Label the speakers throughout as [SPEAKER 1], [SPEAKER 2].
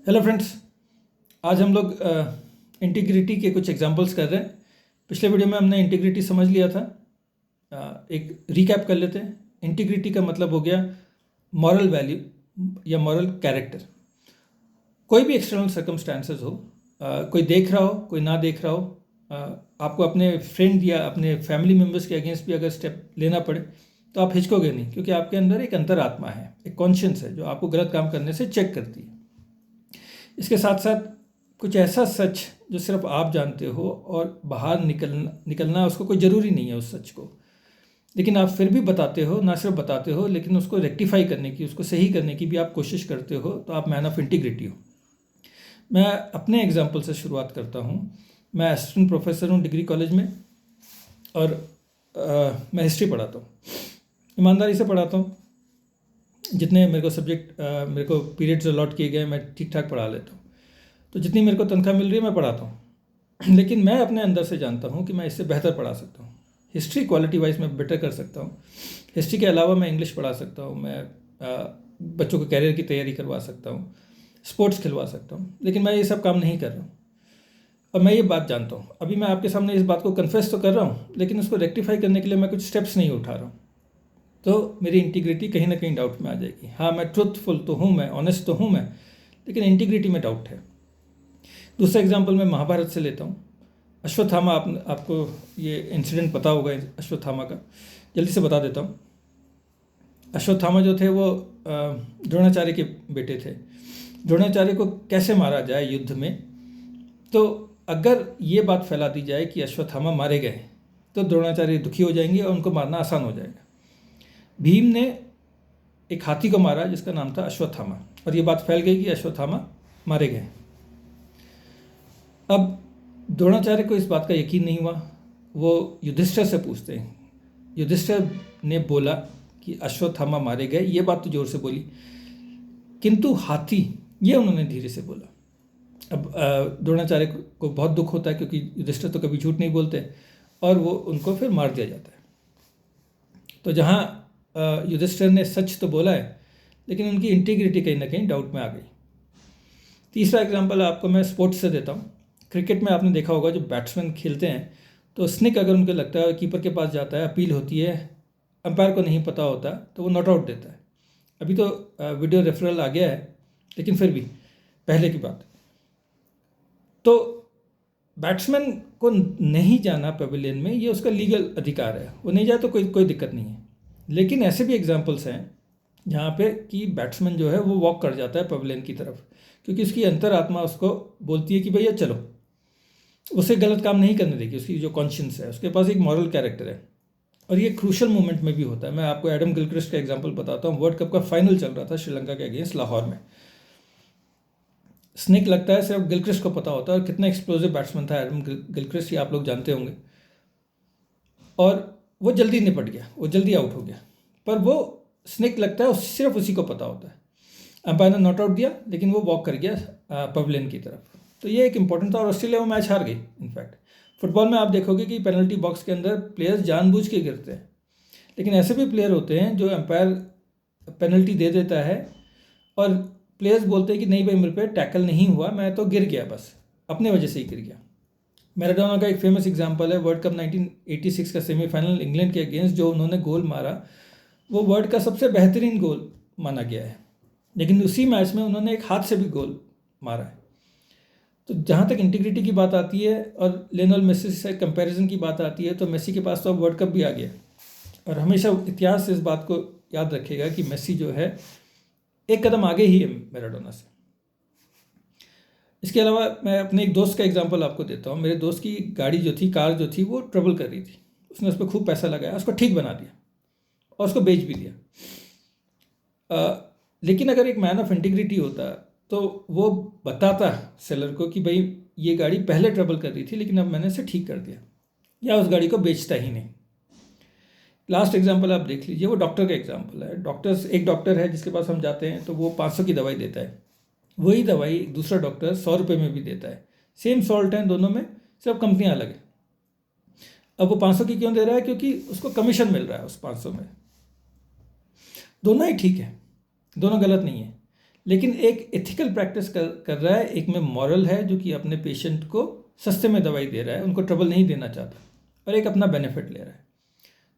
[SPEAKER 1] Hello friends, आज हम लोग इंटीग्रिटी के कुछ एग्जांपल्स कर रहे हैं। पिछले वीडियो में हमने इंटीग्रिटी समझ लिया था। एक रिकैप कर लेते हैं। इंटीग्रिटी का मतलब हो गया मॉरल वैल्यू या मॉरल कैरेक्टर। कोई भी एक्सटर्नल सर्कमस्टांसेस हो, कोई देख रहा हो कोई ना देख रहा हो, आपको अपने फ्रेंड या अपने फैमिली मेम्बर्स के अगेंस्ट भी अगर स्टेप लेना पड़े तो आप हिचकोगे नहीं, क्योंकि आपके अंदर एक अंतरात्मा है, एक कॉन्शियंस है जो आपको गलत काम करने से चेक करती है। इसके साथ साथ कुछ ऐसा सच जो सिर्फ आप जानते हो और बाहर निकलना उसको कोई ज़रूरी नहीं है उस सच को, लेकिन आप फिर भी बताते हो। ना सिर्फ बताते हो लेकिन उसको रेक्टिफाई करने की, उसको सही करने की भी आप कोशिश करते हो, तो आप मैन ऑफ इंटीग्रिटी हो। मैं अपने एग्जाम्पल से शुरुआत करता हूँ। मैं असिस्टेंट प्रोफेसर हूँ डिग्री कॉलेज में, और मैं हिस्ट्री पढ़ाता हूँ। ईमानदारी से पढ़ाता हूँ। जितने मेरे को सब्जेक्ट मेरे को पीरियड्स अलॉट किए गए मैं ठीक ठाक पढ़ा लेता हूँ। तो जितनी मेरे को तनख्वाह मिल रही है मैं पढ़ाता हूँ। लेकिन मैं अपने अंदर से जानता हूँ कि मैं इससे बेहतर पढ़ा सकता हूँ। हिस्ट्री क्वालिटी वाइज मैं बेटर कर सकता हूँ। हिस्ट्री के अलावा मैं इंग्लिश पढ़ा सकता हूँ, मैं बच्चों को कैरियर की तैयारी करवा सकता हूँ, स्पोर्ट्स खिलवा सकता हूँ। लेकिन मैं ये सब काम नहीं कर रहा हूँ, और मैं ये बात जानता हूँ। अभी मैं आपके सामने इस बात को कन्फेस तो कर रहा हूँ, लेकिन उसको रेक्टिफाई करने के लिए मैं कुछ स्टेप्स नहीं उठा रहा हूँ। तो मेरी इंटीग्रिटी कहीं ना कहीं डाउट में आ जाएगी। हाँ, मैं ट्रुथफुल तो हूँ, मैं ऑनेस्ट तो हूँ मैं, लेकिन इंटीग्रिटी में डाउट है। दूसरा एग्जांपल मैं महाभारत से लेता हूँ। अश्वत्थामा, आपको ये इंसिडेंट पता होगा अश्वत्थामा का, जल्दी से बता देता हूँ। अश्वत्थामा जो थे वो द्रोणाचार्य के बेटे थे। द्रोणाचार्य को कैसे मारा जाए युद्ध में, तो अगर ये बात फैला दी जाए कि अश्वत्थामा मारे गए तो द्रोणाचार्य दुखी हो जाएंगे और उनको मारना आसान हो जाएगा। भीम ने एक हाथी को मारा जिसका नाम था अश्वत्थामा, और ये बात फैल गई कि अश्वत्थामा मारे गए। अब द्रोणाचार्य को इस बात का यकीन नहीं हुआ। वो युधिष्ठिर से पूछते हैं। युधिष्ठिर ने बोला कि अश्वत्थामा मारे गए, ये बात तो जोर से बोली, किंतु हाथी, ये उन्होंने धीरे से बोला। अब द्रोणाचार्य को बहुत दुख होता है, क्योंकि युधिष्ठिर तो कभी झूठ नहीं बोलते, और वो उनको फिर मार दिया जाता है। तो जहाँ युधिष्ठिर ने सच तो बोला है, लेकिन उनकी इंटीग्रिटी कहीं ना कहीं डाउट में आ गई। तीसरा एग्जांपल आपको मैं स्पोर्ट्स से देता हूँ। क्रिकेट में आपने देखा होगा, जो बैट्समैन खेलते हैं तो स्निक अगर उनको लगता है, कीपर के पास जाता है, अपील होती है, अंपायर को नहीं पता होता, तो वो नॉट आउट देता है। अभी तो वीडियो रेफरल आ गया है, लेकिन फिर भी पहले की बात। तो बैट्समैन को नहीं जाना पवेलियन में, ये उसका लीगल अधिकार है, वो नहीं जाए तो कोई दिक्कत नहीं है। लेकिन ऐसे भी एग्जांपल्स हैं जहाँ पे कि बैट्समैन जो है वो वॉक कर जाता है पवेलियन की तरफ, क्योंकि उसकी अंतरात्मा उसको बोलती है कि भैया चलो, उसे गलत काम नहीं करने देगी। उसकी जो कॉन्शियंस है, उसके पास एक मॉरल कैरेक्टर है। और ये क्रूशल मोमेंट में भी होता है। मैं आपको एडम गिलक्रिस्ट का एग्जांपल बताता हूँ। वर्ल्ड कप का फाइनल चल रहा था श्रीलंका के अगेंस्ट लाहौर में। स्निक लगता है सिर्फ गिलक्रिस्ट को पता होता है, और कितना एक्सप्लोसिव बैट्समैन था एडम गिलक्रिस्ट, ये आप लोग जानते होंगे। और वो जल्दी निपट गया, वो जल्दी आउट हो गया, पर वो स्निक लगता है सिर्फ उसी को पता होता है। अंपायर ने नॉट आउट दिया, लेकिन वो वॉक कर गया पवेलियन की तरफ। तो ये एक इंपॉर्टेंट था, और ऑस्ट्रेलिया वो मैच हार गई। इनफैक्ट फुटबॉल में आप देखोगे कि पेनल्टी बॉक्स के अंदर प्लेयर्स जानबूझ के गिरते हैं, लेकिन ऐसे भी प्लेयर होते हैं जो अंपायर पेनल्टी दे देता है, और प्लेयर्स बोलते हैं कि नहीं भाई, मेरे पे टैकल नहीं हुआ, मैं तो गिर गया, बस अपने वजह से ही गिर गया। मैराडोना का एक फेमस एग्जांपल है, वर्ल्ड कप 1986 का सेमीफाइनल इंग्लैंड के अगेंस्ट जो उन्होंने गोल मारा, वो वर्ल्ड का सबसे बेहतरीन गोल माना गया है। लेकिन उसी मैच में उन्होंने एक हाथ से भी गोल मारा है। तो जहाँ तक इंटीग्रिटी की बात आती है और लियोनेल मेसी से कंपैरिजन की बात आती है, तो मेसी के पास तो अब वर्ल्ड कप भी आ गया, और हमेशा इतिहास इस बात को याद रखेगा कि मेसी जो है एक कदम आगे ही है मैराडोना से। इसके अलावा मैं अपने एक दोस्त का एग्जांपल आपको देता हूँ। मेरे दोस्त की गाड़ी जो थी, कार जो थी, वो ट्रबल कर रही थी। उसने उस पर खूब पैसा लगाया, उसको ठीक बना दिया और उसको बेच भी दिया। लेकिन अगर एक मैन ऑफ इंटीग्रिटी होता तो वो बताता सेलर को कि भाई ये गाड़ी पहले ट्रबल कर रही थी, लेकिन अब मैंने इसे ठीक कर दिया, या उस गाड़ी को बेचता ही नहीं। लास्ट एग्जांपल आप देख लीजिए, वो डॉक्टर का एग्जांपल है। एक डॉक्टर है जिसके पास हम जाते हैं तो वो 500 की दवाई देता है। वही दवाई दूसरा डॉक्टर 100 रुपये में भी देता है। सेम सॉल्ट है दोनों में, सिर्फ कंपनियाँ अलग है। अब वो 500 की क्यों दे रहा है? क्योंकि उसको कमीशन मिल रहा है उस 500 में। दोनों ही ठीक है, दोनों गलत नहीं है, लेकिन एक एथिकल प्रैक्टिस कर रहा है, एक में मॉरल है जो कि अपने पेशेंट को सस्ते में दवाई दे रहा है, उनको ट्रबल नहीं देना चाहता, और एक अपना बेनिफिट ले रहा है।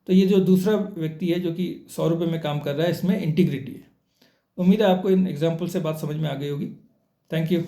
[SPEAKER 1] तो ये जो दूसरा व्यक्ति है जो कि 100 रुपये में काम कर रहा है, इसमें इंटीग्रिटी है। उम्मीद है आपको इन एग्जाम्पल से बात समझ में आ गई होगी। Thank you.